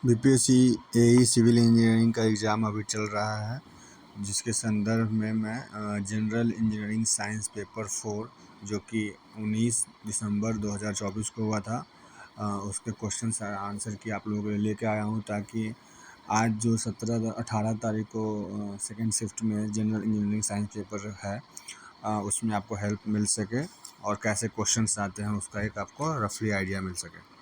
BPSC AE civil engineering का exam अभी चल रहा है, जिसके संदर्भ में मैं जनरल इंजीनियरिंग साइंस पेपर 4 जो कि 19 दिसंबर 2024 को हुआ था, उसके क्वेश्चन आंसर की आप लोगों के लिए लेके आया हूँ, ताकि आज जो 18 तारीख को सेकेंड शिफ्ट में जनरल इंजीनियरिंग साइंस पेपर है, उसमें आपको हेल्प मिल सके और कैसे क्वेश्चंस आते हैं उसका एक आपको रफली आइडिया मिल सके।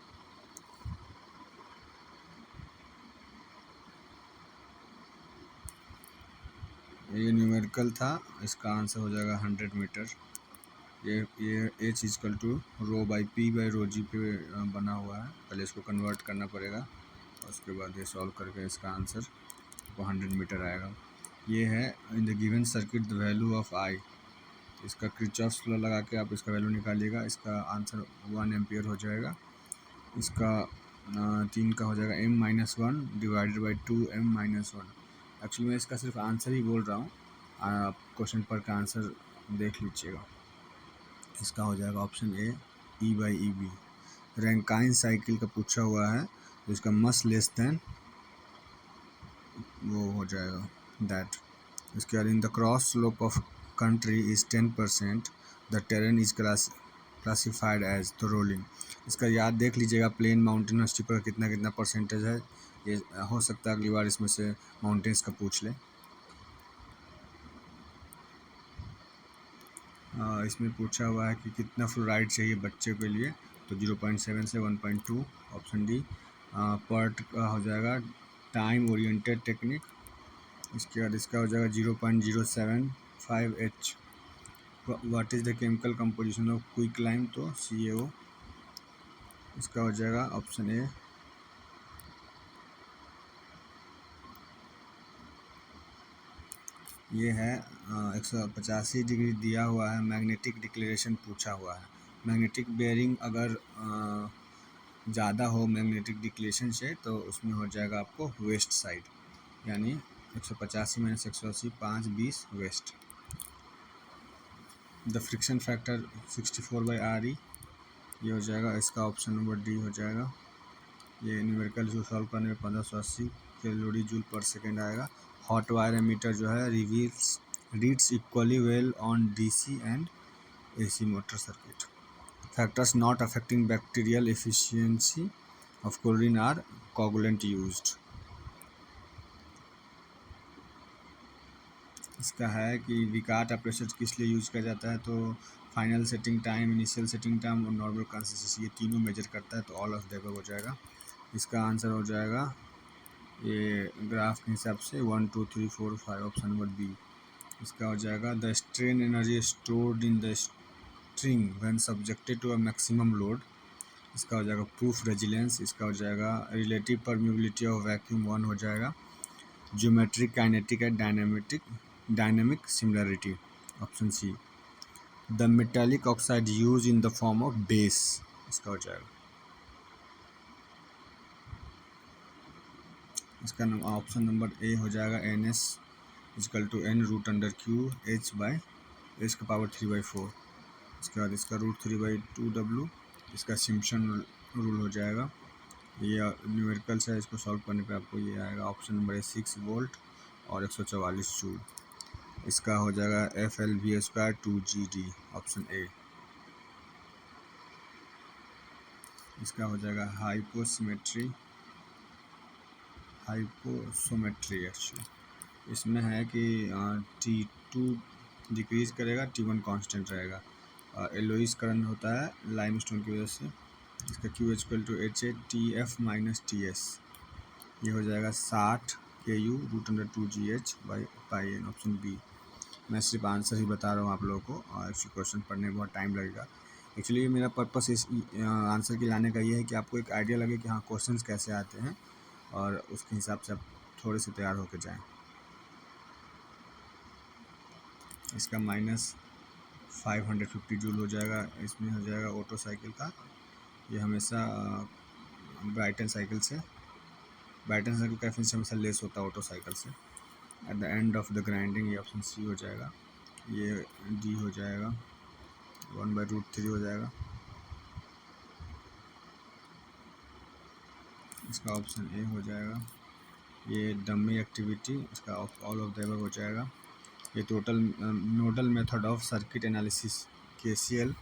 ये न्यूमेरिकल था, इसका आंसर हो जाएगा 100 मीटर। ये H is equal to rho by P by rho g पे बना हुआ है। पहले इसको कन्वर्ट करना पड़ेगा और उसके बाद ये सॉल्व करके इसका आंसर आपको 100 मीटर आएगा। ये है in the given circuit the value of I. इसका किरचॉफ्स लॉ लगा के आप इसका वैल्यू निकालिएगा। इसका आंसर 1 एम्पियर हो जाएगा। इसका 3 का हो जाएगा m-1 divided by 2m-1। Actually मैं इसका सिर्फ आंसर ही बोल रहा हूँ, आप क्वेश्चन पर का आंसर देख लीजिएगा। इसका हो जाएगा option A E/EB। Rankine cycle का पूछा हुआ है, तो इसका मस लेस देन वो हो जाएगा दैट। इसके बाद in the cross slope of country is 10%, the terrain is classified as the rolling. इसका याद देख लीजिएगा, प्लेन माउंटेन और स्टीपर का कितना कितना परसेंटेज है। ये हो सकता है अगली बार इसमें से माउंटेन्स का पूछ ले। इसमें पूछा हुआ है कि कितना फ्लोराइड चाहिए बच्चे के लिए, तो 0.7 से 1.2 ऑप्शन डी। पर्ट का हो जाएगा टाइम ओरिएंटेड टेक्निक। इसके बाद इसका हो जाएगा 0.075H। What is the chemical composition of quick lime, तो CaO। इसका हो जाएगा ऑप्शन ए। ये है 185 डिग्री दिया हुआ है, मैग्नेटिक डिक्लेरेशन पूछा हुआ है। मैग्नेटिक बेयरिंग अगर ज़्यादा हो मैग्नेटिक डिक्लेरेशन से, तो उसमें हो जाएगा आपको वेस्ट साइड, यानी 185 minus 180 5 20 west. The friction factor 64/RE, ये हो जाएगा। इसका ऑप्शन नंबर डी हो जाएगा। ये न्यूमेरिकल जो सॉल्व करने में 1580 कैलोरी जूल पर सेकेंड आएगा। हॉट वायर एमीटर जो है reads equally well on DC and AC motor circuit. Factors not affecting bacterial efficiency of chlorine are coagulant used. इसका है कि विकाट प्रेशर किस लिए यूज किया जाता है, तो final setting time, initial setting time और नॉर्मल कंसिस्टेंसी, ये तीनों मेजर करता है, तो ऑल ऑफ द अबव हो जाएगा। इसका आंसर हो जाएगा ये ग्राफ के हिसाब से 1 2 3 4 5 ऑप्शन नंबर बी। इसका हो जाएगा the strain energy stored in the string when subjected to a maximum load. इसका हो जाएगा प्रूफ रेजिलेंस। इसका हो जाएगा रिलेटिव परमिबिलिटी ऑफ वैक्यूम 1 हो जाएगा। Geometric kinetic and dynamic similarity option C. The metallic oxide use in the form of base. इसका हो जाएगा। इसका ऑप्शन नंबर ए हो जाएगा NS is equal to N√/Q H/(H)⁴। इसके बाद इसका √3/2W। इसका सिम्पसन रूल हो जाएगा। ये न्यूमेरिकल्स है, इसको सॉल्व करने पे आपको ये आएगा। ऑप्शन नंबर ए 6 वोल्ट और 144 जूल। इसका हो जाएगा FLV² 2GD ऑप्शन ए। इसका हो जाएगा हाइपोसोमेट्री एक्चुअली। इसमें है कि T2 डिक्रीज करेगा, T1 कांस्टेंट रहेगा। एलोइस करंट होता है लाइमस्टोन की वजह से। इसका QH=HA TF - TS। ये हो जाएगा 60 KU √2GH/πN ऑप्शन बी। मैं सिर्फ आंसर ही बता रहा हूँ आप लोगों को, और एक्चुअली क्वेश्चन पढ़ने में बहुत टाइम लगेगा। एक्चुअली मेरा पर्पस इस आंसर की लाने का ये है कि आपको एक आइडिया लगे कि हाँ क्वेश्चंस कैसे आते हैं, और उसके हिसाब से आप थोड़े से तैयार होकर जाएं। इसका -550 जूल हो जाएगा। इसमें हो जाएगा ऑटो साइकिल का। ये हमेशा ब्राइटन साइकिल का एफिशिएंसी हमेशा लेस होता है ऑटो साइकिल से। At the end of the grinding, ये ऑप्शन सी हो जाएगा। ये डी हो जाएगा। 1/√3 हो जाएगा। इसका ऑप्शन ए हो जाएगा। ये डमी एक्टिविटी, इसका ऑल ऑफ द अबव हो जाएगा। ये total nodal method of circuit analysis, KCL,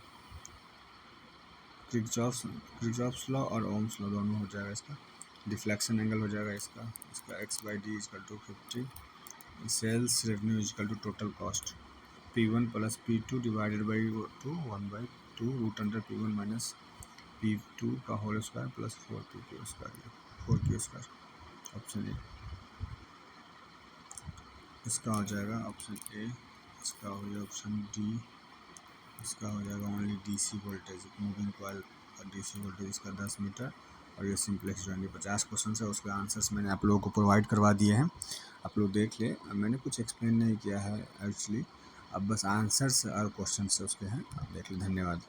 Kirchhoff's law और ओम्स लॉ दोनों हो जाएगा इसका। डिफ्लेक्शन एंगल हो जाएगा इसका X by D equal to 50, sales revenue equal to total cost P1 plus P2 divided by 2 1/2 root under P1 minus P2 का whole square plus 4P2 square 4Q square. Option A इसका हो जाएगा, option A. इसका हो जाएगा option D, इसका हो जाएगा only DC voltage, moving coil और डीसी वोल्टेज इसका 10 मीटर। और ये सिंपलेक्स जो है 50 क्वेश्चन है, उसके आंसर्स मैंने आप लोगों को प्रोवाइड करवा दिए हैं। आप लोग देख ले, मैंने कुछ एक्सप्लेन नहीं किया है एक्चुअली, अब बस आंसर्स और क्वेश्चन से उसके हैं, आप देख लें। धन्यवाद।